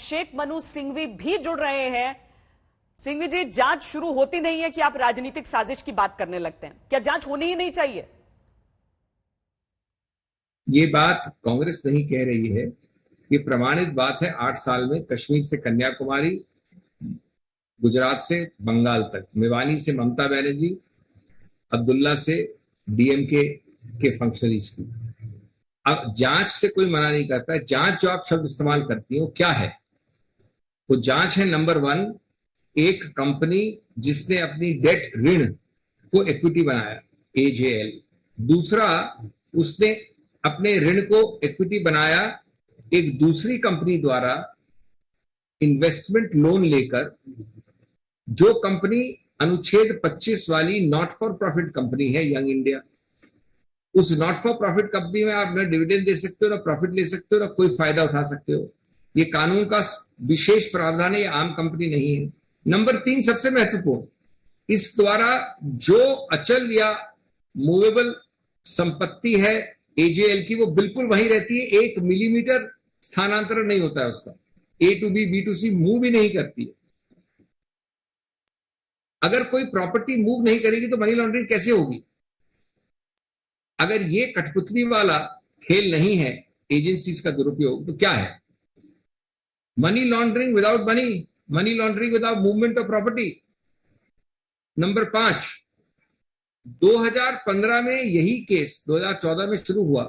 अभिषेक मनु सिंघवी भी जुड़ रहे हैं। सिंघवी जी, जांच शुरू होती नहीं है कि आप राजनीतिक साजिश की बात करने लगते हैं? क्या जांच होनी ही नहीं चाहिए? ये बात कांग्रेस नहीं कह रही है, ये प्रमाणित बात है। 8 साल में कश्मीर से कन्याकुमारी, गुजरात से बंगाल तक, मेवानी से ममता बनर्जी, अब्दुल्ला से डीएमके के फंक्शनरीज की। अब जांच से कोई मना नहीं करता है। जांच जो आप शब्द इस्तेमाल करती हो क्या है? वो जांच है नंबर 1, एक कंपनी जिसने अपनी डेट ऋण को इक्विटी बनाया, एजेएल। दूसरा, उसने अपने ऋण को इक्विटी बनाया एक दूसरी कंपनी द्वारा इन्वेस्टमेंट लोन लेकर, जो कंपनी अनुच्छेद 25 वाली नॉट फॉर प्रॉफिट कंपनी है, यंग इंडिया। उस नॉट फॉर प्रॉफिट कंपनी में आप न डिविडेंड दे सकते हो, ना प्रॉफिट ले सकते हो, ना कोई फायदा उठा सकते हो। ये कानून का विशेष प्रावधान है, ये आम कंपनी नहीं है। नंबर 3 सबसे महत्वपूर्ण, इस द्वारा जो अचल या मूवेबल संपत्ति है एजेएल की, वो बिल्कुल वही रहती है। 1 मिलीमीटर स्थानांतरण नहीं होता है उसका। A to B, B to C move भी नहीं करती है। अगर कोई प्रॉपर्टी मूव नहीं करेगी तो मनी लॉन्ड्रिंग कैसे होगी? अगर ये कठपुतली वाला खेल नहीं है एजेंसीज का दुरुपयोग, तो क्या है? Money laundering without money, money laundering without movement of property. Number 5, 2015 में यही केस 2014 में शुरू हुआ।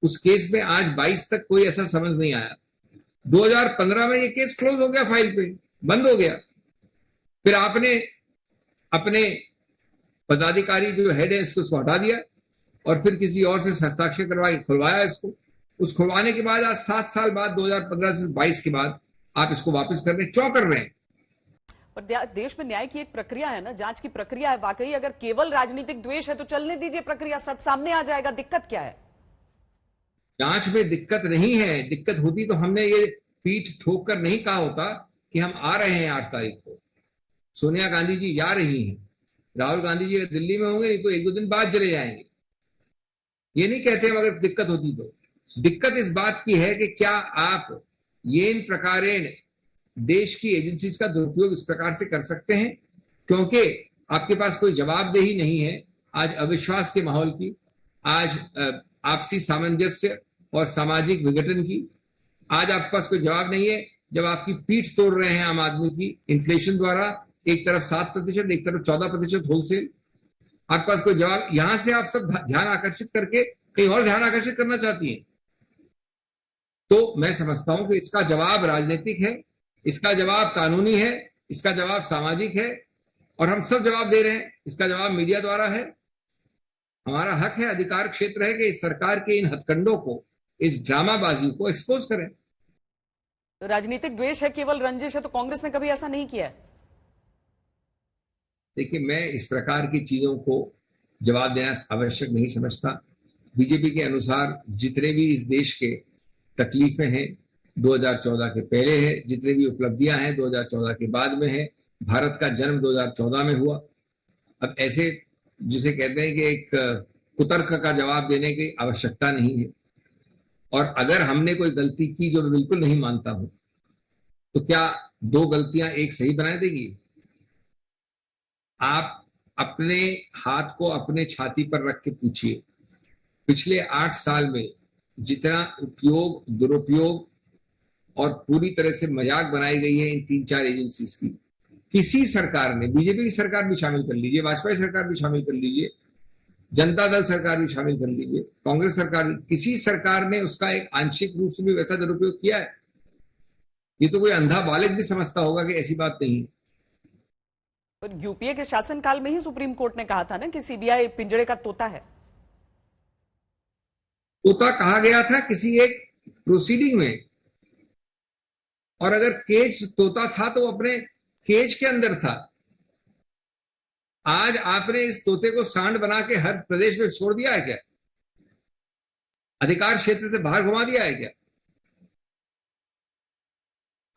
उस केस में आज 22 तक कोई ऐसा समझ नहीं आया। 2015 में ये केस क्लोज हो गया, फाइल पे बंद हो गया। फिर आपने अपने पदाधिकारी जो हेड है इसको हटा दिया और फिर किसी और से हस्ताक्षर करवा के खुलवाया इसको। उस खुलवाने के बाद आज 7 साल बाद 2015 से 22 के बाद आप इसको वापस कर रहे हैं। क्यों कर रहे हैं? पर देश में न्याय की एक प्रक्रिया है ना, जांच की प्रक्रिया है। वाकई अगर केवल राजनीतिक द्वेष है तो चलने दीजिए प्रक्रिया, सच सामने आ जाएगा। दिक्कत क्या है? जांच में दिक्कत नहीं है। दिक्कत होती तो हमने ये पीठ ठोक कर नहीं कहा होता कि हम आ रहे हैं 8 तारीख को। सोनिया गांधी जी जा रही हैं, राहुल गांधी जी दिल्ली में होंगे, नहीं तो 1-2 दिन बाद चले जाएंगे। ये नहीं कहते हम अगर दिक्कत होती तो। दिक्कत इस बात की है कि क्या आप ये इन प्रकारेण देश की एजेंसीज का दुरुपयोग इस प्रकार से कर सकते हैं? क्योंकि आपके पास कोई जवाबदेही नहीं है आज अविश्वास के माहौल की, आज आपसी सामंजस्य और सामाजिक विघटन की। आज आपके पास कोई जवाब नहीं है जब आपकी पीठ तोड़ रहे हैं आम आदमी की इन्फ्लेशन द्वारा। एक तरफ 7%, एक तरफ 14% होलसेल। आपके पास कोई जवाब, यहां से आप सब ध्यान आकर्षित करके कहीं और ध्यान आकर्षित करना चाहती हैं। तो मैं समझता हूं कि इसका जवाब राजनीतिक है, इसका जवाब कानूनी है, इसका जवाब सामाजिक है और हम सब जवाब दे रहे हैं। इसका जवाब मीडिया द्वारा है। हमारा हक है, अधिकार क्षेत्र है कि इस सरकार के इन हथकंडों को, इस ड्रामाबाजी को एक्सपोज करें। तो राजनीतिक द्वेष है, केवल रंजिश है, तो कांग्रेस ने कभी ऐसा नहीं किया है। देखिए, मैं इस प्रकार की चीजों को जवाब देना आवश्यक नहीं समझता। बीजेपी के अनुसार जितने भी इस देश के तकलीफें हैं 2014 के पहले है, जितनी भी उपलब्धियां हैं 2014 के बाद में है। भारत का जन्म 2014 में हुआ। अब ऐसे जिसे कहते हैं कि एक कुतर्क का जवाब देने की आवश्यकता नहीं है। और अगर हमने कोई गलती की, जो मैं बिल्कुल नहीं मानता हूं, तो क्या 2 गलतियां एक सही बना देगी? आप अपने हाथ को अपने छाती पर रख के पूछिए, पिछले 8 साल में जितना उपयोग, दुरुपयोग और पूरी तरह से मजाक बनाई गई है इन 3-4 एजेंसीज की, किसी सरकार ने, बीजेपी की सरकार भी शामिल कर लीजिए, वाजपेयी सरकार भी शामिल कर लीजिए, जनता दल सरकार भी शामिल कर लीजिए, कांग्रेस सरकार, किसी सरकार ने उसका एक आंशिक रूप से भी वैसा दुरुपयोग किया है? ये तो कोई अंधा बालक भी समझता होगा कि ऐसी बात नहीं है। पर यूपीए के शासनकाल में ही सुप्रीम कोर्ट ने कहा था ना कि सीबीआई पिंजड़े का तोता है। तोता कहा गया था किसी एक प्रोसीडिंग में, और अगर केज तोता था तो अपने केज के अंदर था। आज आपने इस तोते को सांड बना के हर प्रदेश में छोड़ दिया है क्या? अधिकार क्षेत्र से बाहर घुमा दिया है क्या?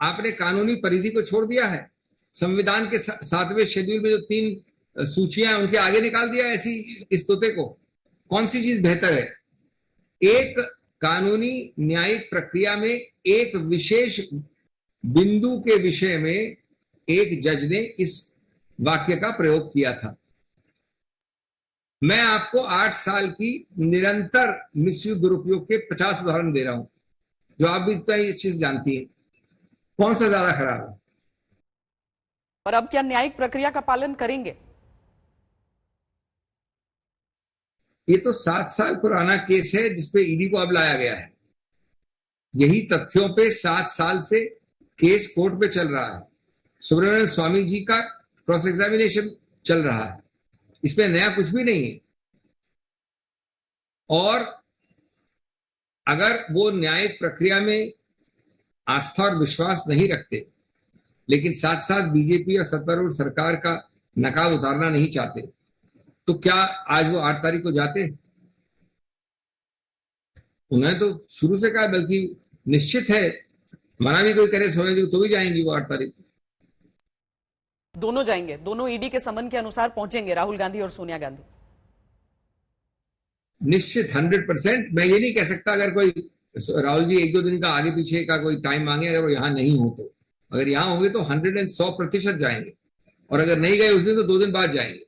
आपने कानूनी परिधि को छोड़ दिया है। संविधान के 7वें शेड्यूल में जो 3 सूचियां हैं उनके आगे निकाल दिया ऐसी इस तोते को। कौन सी चीज बेहतर है? एक कानूनी न्यायिक प्रक्रिया में एक विशेष बिंदु के विषय में एक जज ने इस वाक्य का प्रयोग किया था। मैं आपको 8 साल की निरंतर मिसयूज दुरुपयोग के 50 उदाहरण दे रहा हूं, जो आप भी इतना ही अच्छे से जानती हैं। कौन सा ज्यादा खराब है? और अब क्या न्यायिक प्रक्रिया का पालन करेंगे? ये तो 7 साल पुराना केस है जिसपे ईडी को अब लाया गया है। यही तथ्यों पे 7 साल से केस कोर्ट पे चल रहा है। सुब्रमण्यम स्वामी जी का क्रॉस एग्जामिनेशन चल रहा है, इसमें नया कुछ भी नहीं है। और अगर वो न्यायिक प्रक्रिया में आस्था और विश्वास नहीं रखते, लेकिन साथ साथ बीजेपी और सत्तारूढ़ सरकार का नकाब उतारना नहीं चाहते, तो क्या आज वो 8 तारीख को जाते? उन्हें तो शुरू से कहा, बल्कि निश्चित है, मना भी कोई करे सोने जी तो भी जाएंगी वो 8 तारीख। दोनों जाएंगे, दोनों ईडी के समन के अनुसार पहुंचेंगे, राहुल गांधी और सोनिया गांधी। निश्चित 100%। मैं ये नहीं कह सकता अगर कोई राहुल जी 1-2 दिन का आगे पीछे का कोई टाइम मांगे, अगर वो यहां नहीं हो तो। अगर यहां होंगे तो 100% जाएंगे, और अगर नहीं गए उस दिन तो 2 दिन बाद जाएंगे।